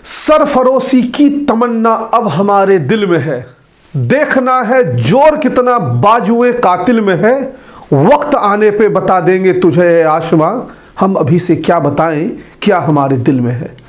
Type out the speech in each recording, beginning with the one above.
सरफरोशी की तमन्ना अब हमारे दिल में है, देखना है जोर कितना बाजुए कातिल में है। वक्त आने पे बता देंगे तुझे आशमा, हम अभी से क्या बताएं क्या हमारे दिल में है।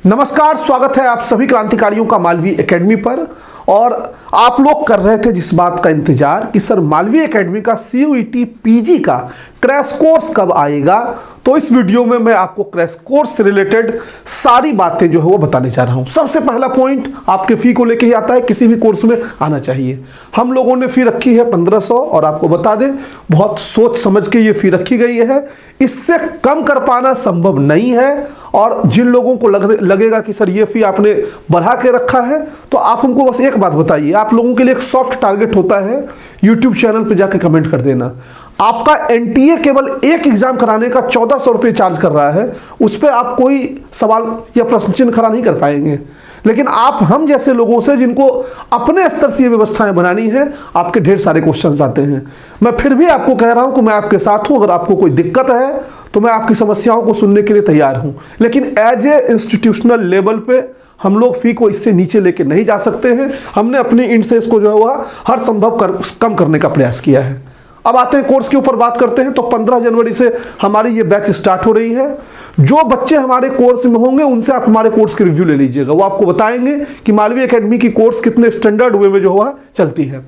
नमस्कार, स्वागत है आप सभी क्रांतिकारियों का मालवीय एकेडमी पर। और आप लोग कर रहे थे जिस बात का इंतजार कि सर मालवीय एकेडमी का CUET PG का क्रैश कोर्स कब आएगा, तो इस वीडियो में मैं आपको क्रैश कोर्स से रिलेटेड सारी बातें जो है वो बताने जा रहा हूं। सबसे पहला पॉइंट आपके फी को लेके ही आता है, किसी भी कोर्स में आना चाहिए। हम लोगों ने फी रखी है 1500 और आपको बता दें बहुत सोच समझ के ये फी रखी गई है, इससे कम कर पाना संभव नहीं है। और जिन लोगों को लगेगा कि सर ये फी आपने बढ़ा के रखा है, तो आप हमको बस एक बात बताइए। आप लोगों के लिए एक सॉफ्ट टारगेट होता है, यूट्यूब चैनल पे जाके कमेंट कर देना। आपका NTA केवल एक एग्जाम कराने का 1400 रुपये चार्ज कर रहा है, उस पर आप कोई सवाल या प्रश्न चिन्ह खड़ा नहीं कर पाएंगे। लेकिन आप हम जैसे लोगों से जिनको अपने स्तर से ये व्यवस्थाएं बनानी है, आपके ढेर सारे क्वेश्चंस आते हैं। मैं फिर भी आपको कह रहा हूं कि मैं आपके साथ हूं। अगर आपको कोई दिक्कत है तो मैं आपकी समस्याओं को सुनने के लिए तैयार हूं, लेकिन एज ए इंस्टीट्यूशनल लेवल पे हम लोग फी को इससे नीचे लेके नहीं जा सकते हैं। हमने अपनी इंड से इसको जो है वह हर संभव कम करने का प्रयास किया है। अब आते हैं कोर्स के ऊपर बात करते हैं। तो 15 जनवरी से हमारी ये बैच स्टार्ट हो रही है। जो बच्चे हमारे कोर्स में होंगे उनसे आप हमारे कोर्स की रिव्यू ले लीजिएगा, वो आपको बताएंगे कि मालवीय एकेडमी की कोर्स कितने स्टैंडर्ड वे में जो है चलती है।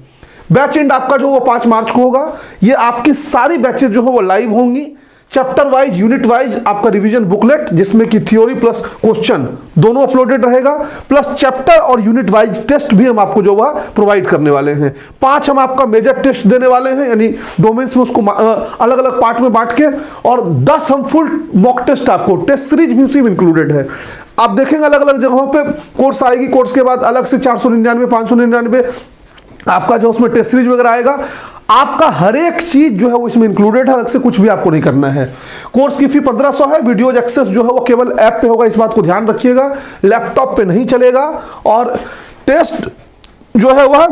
बैच एंड आपका जो वो 5 मार्च को होगा। ये आपकी सारी बैचेज जो है वो लाइव होंगी, चैप्टर वाइज यूनिट वाइज आपका रिवीजन बुकलेट जिसमें कि थ्योरी प्लस क्वेश्चन दोनों अपलोडेड रहेगा, प्लस चैप्टर और यूनिट वाइज टेस्ट भी हम आपको जो वह प्रोवाइड करने वाले हैं। 5 हम आपका मेजर टेस्ट देने वाले हैं, यानी डोमेन्स में उसको अलग अलग पार्ट में बांट के, और 10 हम फुल मॉक टेस्ट आपको, टेस्ट सीरीज भी उसी में इंक्लूडेड है। आप देखेंगे अलग अलग जगहों पे कोर्स आएगी, कोर्स के बाद अलग से 499 599 आपका जो उसमें टेस्ट सीरीज वगैरह आएगा। आपका हर एक चीज जो है वो इसमें इंक्लूडेड है, अलग से कुछ भी आपको नहीं करना है। कोर्स की फी 1500 है। वीडियोज एक्सेस जो है वो केवल ऐप पे होगा, इस बात को ध्यान रखिएगा, लैपटॉप पे नहीं चलेगा। और टेस्ट जो है वह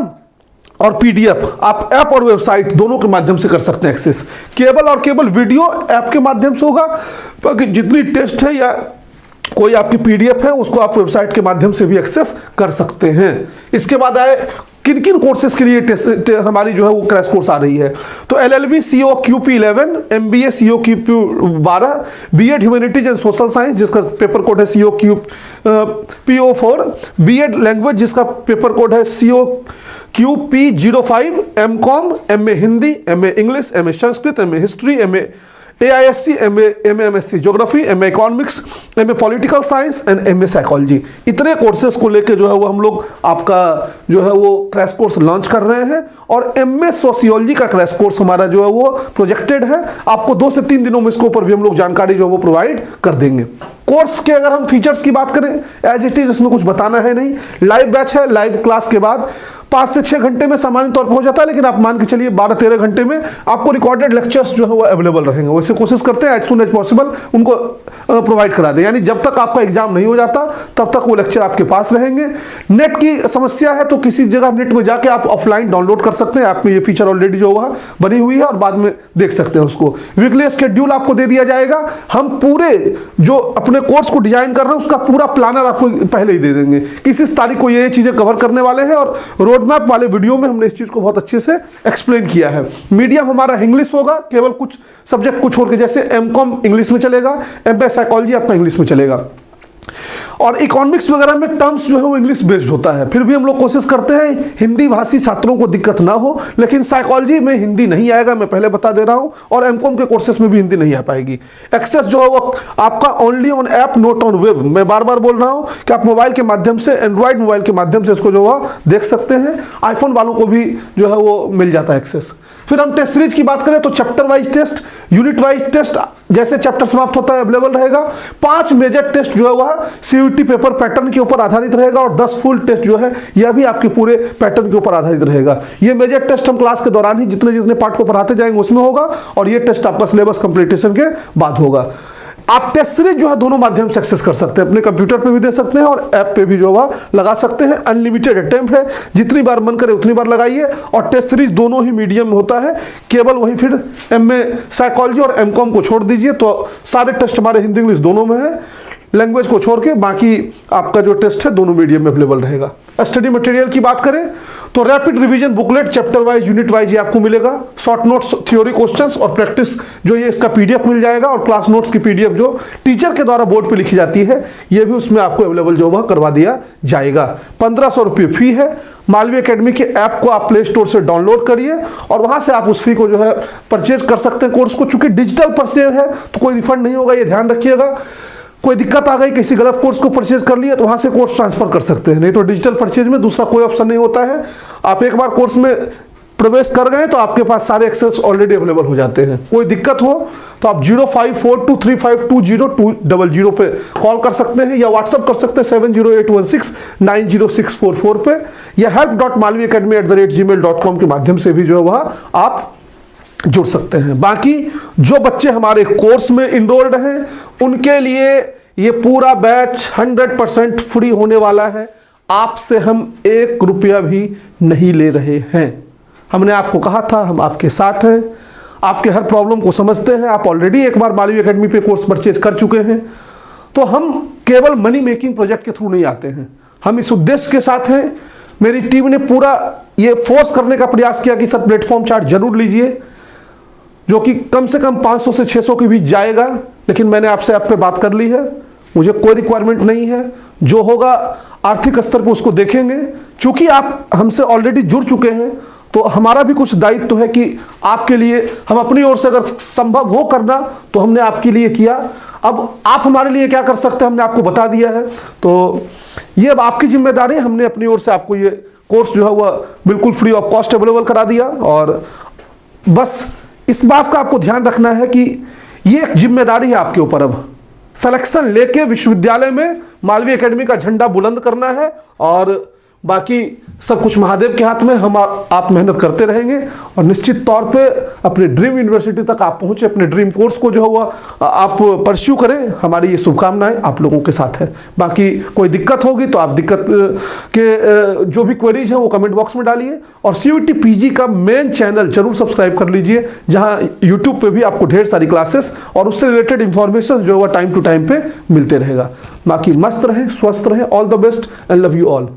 और PDF आप ऐप और वेबसाइट दोनों के माध्यम से कर सकते हैं एक्सेस। केवल और केवल वीडियो ऐप के माध्यम से होगा, बाकी जितनी टेस्ट है या कोई आपकी PDF है उसको आप वेबसाइट के माध्यम से भी एक्सेस कर सकते हैं। इसके बाद आए किन किन कोर्सेज के लिए हमारी जो है वो क्रैश कोर्स आ रही है। तो LLB COQP 11, MBA COQP 12, B.Ed humanities and social science जिसका पेपर कोड है COQPO4, B.Ed लैंग्वेज जिसका पेपर कोड है COQP 05, MCOM, MA Hindi, MA English, MA Sanskrit, MA history, MA AISC, MA MSc geography, MA economics, MA political science and MA psychology. इतने courses को लेके जो है वो हम लोग आपका जो है वो क्रैश कोर्स लॉन्च कर रहे हैं। और MA सोशियोलॉजी का क्रैश कोर्स हमारा जो है वो प्रोजेक्टेड है। आपको 2 से 3 दिनों में इसके ऊपर भी हम लोग जानकारी जो है वो प्रोवाइड कर देंगे। कोर्स के अगर हम फीचर्स की बात करें, एज इट इज इसमें कुछ बताना है नहीं। लाइव बैच है, लाइव क्लास के बाद 5 से 6 घंटे में सामान्य तौर पर हो जाता है, लेकिन आप मान के चलिए 12-13 घंटे में आपको रिकॉर्डेड लेक्चर्स जो है वो अवेलेबल रहेंगे। वैसे कोशिश करते हैं एज सुन एज पॉसिबल उनको प्रोवाइड करा दें, यानी जब तक आपका एग्जाम नहीं हो जाता तब तक वो लेक्चर आपके पास रहेंगे। नेट की समस्या है तो किसी जगह नेट में जाके आप ऑफलाइन डाउनलोड कर सकते हैं। ऐप में ये फीचर ऑलरेडी जो हुआ बनी हुई है और बाद में देख सकते हैं उसको। वीकली शेड्यूल आपको दे दिया जाएगा। हम पूरे जो अपने कोर्स को डिजाइन कर रहे हैं उसका पूरा प्लानर आपको पहले ही दे देंगे, किस तारीख को ये चीजें कवर करने वाले हैं। और रोड मैप वाले वीडियो में हमने इस चीज को बहुत अच्छे से एक्सप्लेन किया है। मीडियम हमारा इंग्लिश होगा, केवल कुछ सब्जेक्ट को छोड़ के, जैसे MCOM इंग्लिश में चलेगा, MA साइकोलॉजी आपका इंग्लिश में चलेगा, और इकोनॉमिक्स वगैरह में टर्म्स जो है वो इंग्लिश बेस्ड होता है। फिर भी हम लोग कोशिश करते हैं हिंदी भाषी छात्रों को दिक्कत ना हो, लेकिन साइकोलॉजी में हिंदी नहीं आएगा, मैं पहले बता दे रहा हूं। और MCOM के कोर्सेज में भी हिंदी नहीं आ पाएगी। एक्सेस जो है वो आपका only on app, note on web. मैं बार बार बोल रहा हूं कि आप मोबाइल के माध्यम से, एंड्रॉइड मोबाइल के माध्यम से इसको जो है देख सकते हैं। आईफोन वालों को भी जो है वो मिल जाता है एक्सेस। फिर हम टेस्ट सीरीज की बात करें तो chapter wise test, unit wise test जैसे चैप्टर समाप्त होता है अवेलेबल रहेगा। 5 मेजर टेस्ट जो है वह CUET पेपर पैटर्न के ऊपर आधारित रहेगा, और 10 फुल टेस्ट जो है यह भी आपके पूरे पैटर्न के ऊपर आधारित रहेगा। ये मेजर टेस्ट हम क्लास के दौरान ही जितने जितने पार्ट को पढ़ाते जाएंगे उसमें होगा, और ये टेस्ट आपका सिलेबस कंप्लीटेशन के बाद होगा। आप टेस्ट सीरीज जो है दोनों माध्यम से एक्सेस कर सकते हैं, अपने कंप्यूटर पे भी दे सकते हैं और ऐप पे भी जो है लगा सकते हैं। अनलिमिटेड अटेम्प्ट है, जितनी बार मन करे उतनी बार लगाइए। और टेस्ट सीरीज दोनों ही मीडियम में होता है, केवल वही फिर MA साइकोलॉजी और MCOM को छोड़ दीजिए, तो सारे टेस्ट हमारे हिंदी इंग्लिश दोनों में है। लैंग्वेज को छोड़ के बाकी आपका जो टेस्ट है दोनों मीडियम में अवेलेबल रहेगा। स्टडी मटेरियल की बात करें तो rapid revision booklet chapter wise unit wise ये आपको मिलेगा। शॉर्ट नोट्स, थ्योरी क्वेश्चंस और प्रैक्टिस जो ये इसका पीडीएफ मिल जाएगा, और क्लास नोट्स की पीडीएफ जो टीचर के द्वारा बोर्ड पे लिखी जाती है ये भी उसमें आपको अवेलेबल जो वह करवा दिया जाएगा। 1500 रुपये फी है। मालवी एकेडमी के ऐप को आप प्ले स्टोर से डाउनलोड करिए और वहां से आप उस फी को जो है परचेज कर सकते हैं कोर्स को। चूंकि डिजिटल परचेज है तो कोई रिफंड नहीं होगा, ये ध्यान रखिएगा। कोई दिक्कत आ गई, किसी गलत कोर्स को परचेज कर लिया तो वहां से कोर्स ट्रांसफर कर सकते हैं, नहीं तो डिजिटल परचेज में दूसरा कोई ऑप्शन नहीं होता है। आप एक बार कोर्स में प्रवेश कर गए तो आपके पास सारे एक्सेस ऑलरेडी अवेलेबल हो जाते हैं। कोई दिक्कत हो तो आप 0542352020 पे कॉल कर सकते हैं या व्हाट्सअप कर सकते हैं 7081690644 पे, या help.malviacademy@gmail.com के माध्यम से भी जो है वह आप जुड़ सकते हैं। बाकी जो बच्चे हमारे कोर्स में इनरोल्ड हैं उनके लिए ये पूरा बैच 100% फ्री होने वाला है। आपसे हम 1 रुपया भी नहीं ले रहे हैं। हमने आपको कहा था हम आपके साथ हैं, आपके हर प्रॉब्लम को समझते हैं। आप ऑलरेडी एक बार मालवी एकेडमी पे कोर्स परचेज कर चुके हैं, तो हम केवल मनी मेकिंग प्रोजेक्ट के थ्रू नहीं आते हैं, हम इस उद्देश्य के साथ हैं। मेरी टीम ने पूरा ये फोर्स करने का प्रयास किया कि सर प्लेटफॉर्म चार्ट जरूर लीजिए, जो कि कम से कम 500 से 600 के बीच जाएगा। लेकिन मैंने आपसे ऐप पे बात कर ली है, मुझे कोई रिक्वायरमेंट नहीं है, जो होगा आर्थिक स्तर पर उसको देखेंगे। चूंकि आप हमसे ऑलरेडी जुड़ चुके हैं तो हमारा भी कुछ दायित्व है कि आपके लिए हम अपनी ओर से अगर संभव हो करना तो हमने आपके लिए किया। अब आप हमारे लिए क्या कर सकते हैं हमने आपको बता दिया है, तो ये अब आपकी जिम्मेदारी है। हमने अपनी ओर से आपको ये कोर्स जो है वह बिल्कुल फ्री ऑफ कॉस्ट अवेलेबल करा दिया। और बस इस बात का आपको ध्यान रखना है कि ये एक जिम्मेदारी है आपके ऊपर, अब सिलेक्शन लेके विश्वविद्यालय में मालवी एकेडमी का झंडा बुलंद करना है। और बाकी सब कुछ महादेव के हाथ में, हम आप मेहनत करते रहेंगे और निश्चित तौर पे अपने ड्रीम यूनिवर्सिटी तक आप पहुंचे, अपने ड्रीम कोर्स को जो हुआ आप परस्यू करें। हमारी ये शुभकामनाएं आप लोगों के साथ है। बाकी कोई दिक्कत होगी तो आप दिक्कत के जो भी क्वेरीज हैं वो कमेंट बॉक्स में डालिए, और CUET PG का मेन चैनल जरूर सब्सक्राइब कर लीजिए, जहाँ यूट्यूब पे भी आपको ढेर सारी क्लासेस और उससे रिलेटेड इंफॉर्मेशन जो है टाइम टू टाइम पे मिलते रहेगा। बाकी मस्त रहें, स्वस्थ रहें, all the best and love you all.